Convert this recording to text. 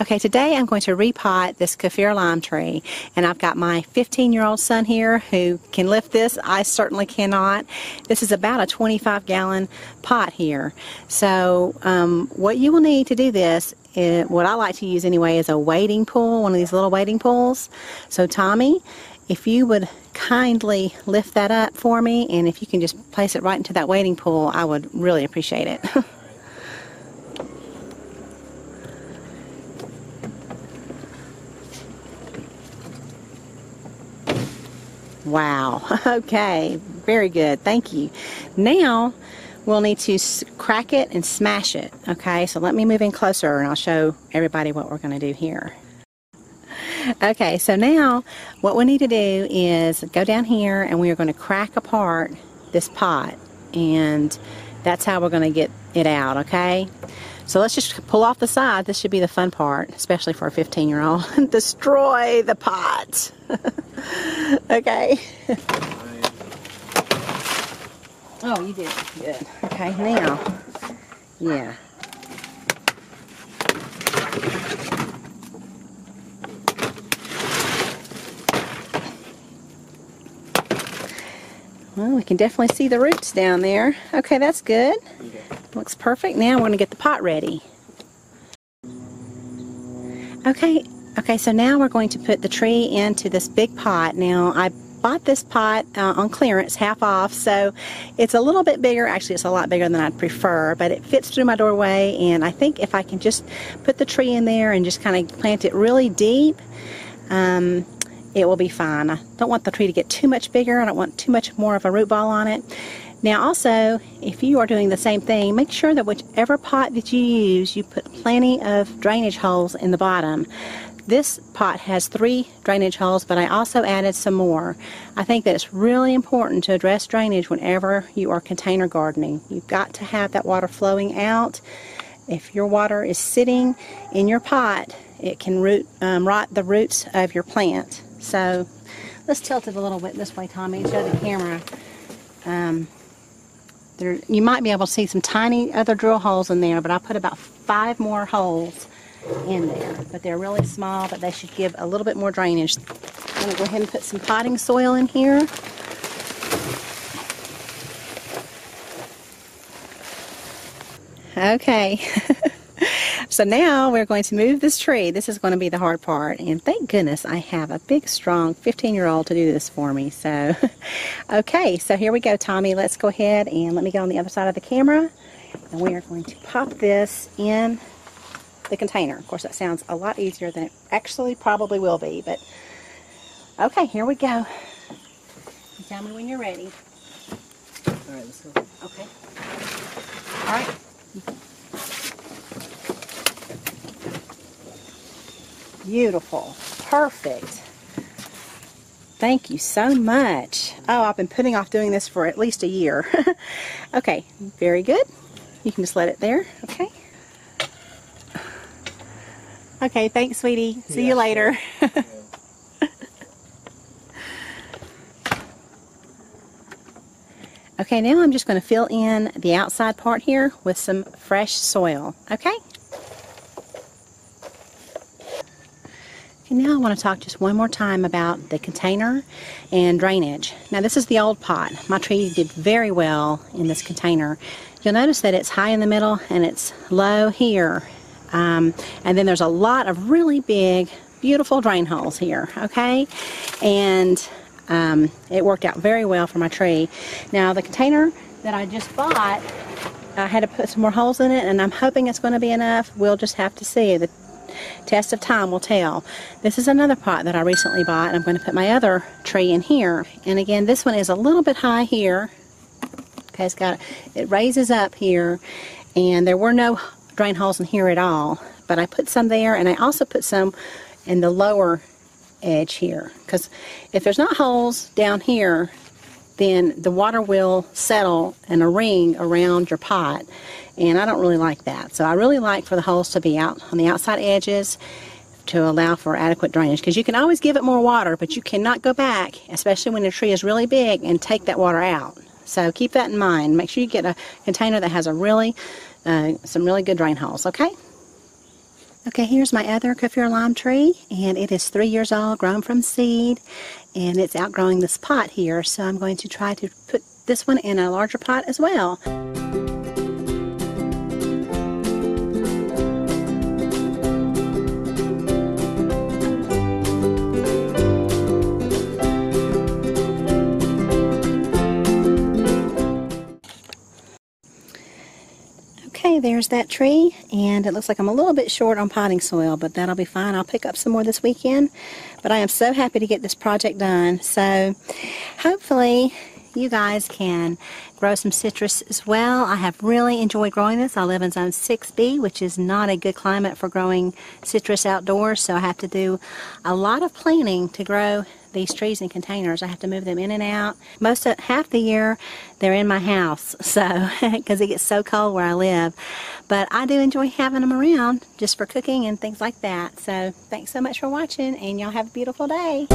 Okay, today I'm going to repot this Kaffir lime tree, and I've got my 15-year-old son here who can lift this. I certainly cannot. This is about a 25-gallon pot here. So what you will need to do this, what I like to use anyway, is a wading pool, one of these little wading pools. So Tommy, if you would kindly lift that up for me, and if you can just place it right into that wading pool, I would really appreciate it. Wow. Okay. Very good. Thank you. Now we'll need to crack it and smash it. Okay. So let me move in closer and I'll show everybody what we're going to do here. Okay. So now what we need to do is go down here and we are going to crack apart this pot, and that's how we're going to get it out. Okay. So let's just pull off the side. This should be the fun part, especially for a 15-year-old. Destroy the pot. Okay. Oh, you did it. Good. Okay, now, yeah. Well, we can definitely see the roots down there. Okay, that's good. Looks perfect. Now we're going to get the pot ready. Okay, so now we're going to put the tree into this big pot. Now, I bought this pot on clearance, half off, so it's a little bit bigger. Actually, it's a lot bigger than I'd prefer, but it fits through my doorway, and I think if I can just put the tree in there and just kind of plant it really deep, it will be fine. I don't want the tree to get too much bigger. I don't want too much more of a root ball on it. Now also, if you are doing the same thing, make sure that whichever pot that you use, you put plenty of drainage holes in the bottom. This pot has 3 drainage holes, but I also added some more. I think that it's really important to address drainage whenever you are container gardening. You've got to have that water flowing out. If your water is sitting in your pot, it can rot the roots of your plant. So let's tilt it a little bit this way, Tommy, and show the camera. You might be able to see some tiny other drill holes in there, but I put about 5 more holes in there. But they're really small, but they should give a little bit more drainage. I'm going to go ahead and put some potting soil in here. Okay. So now we're going to move this tree. This is going to be the hard part, and thank goodness I have a big, strong 15-year-old to do this for me. So, okay, so here we go, Tommy. Let's go ahead and let me get on the other side of the camera, and we are going to pop this in the container. Of course, that sounds a lot easier than it actually probably will be, but okay, here we go. You tell me when you're ready. All right, let's go. Okay. All right. Beautiful. Perfect. Thank you so much. Oh, I've been putting off doing this for at least a year. Okay, very good. You can just let it there. Okay. Okay, thanks, sweetie. See you later. Okay, now I'm just going to fill in the outside part here with some fresh soil. Okay? Now I want to talk just one more time about the container and drainage. Now this is the old pot. My tree did very well in this container. You'll notice that it's high in the middle and it's low here. And then there's a lot of really big, beautiful drain holes here, okay? And it worked out very well for my tree. Now the container that I just bought, I had to put some more holes in it, and I'm hoping it's going to be enough. We'll just have to see. The test of time will tell. This is another pot that I recently bought, and I'm going to put my other tree in here. And again, this one is a little bit high here. Okay, it raises up here, and there were no drain holes in here at all. But I put some there, and I also put some in the lower edge here, because if there's not holes down here, then the water will settle in a ring around your pot, and I don't really like that. So I really like for the holes to be out on the outside edges to allow for adequate drainage, because you can always give it more water, but you cannot go back, especially when the tree is really big, and take that water out. So keep that in mind. Make sure you get a container that has a really some really good drain holes, okay? Okay, here's my other Kaffir lime tree, and it is 3 years old, grown from seed, and it's outgrowing this pot here, so I'm going to try to put this one in a larger pot as well. Okay, there's that tree, and it looks like I'm a little bit short on potting soil, but that'll be fine. I'll pick up some more this weekend. But I am so happy to get this project done. So hopefully you guys can grow some citrus as well. I have really enjoyed growing this. I live in zone 6B, which is not a good climate for growing citrus outdoors, so I have to do a lot of planning to grow these trees in containers. I have to move them in and out. Half the year they're in my house, so because it gets so cold where I live. But I do enjoy having them around just for cooking and things like that. So thanks so much for watching, and y'all have a beautiful day.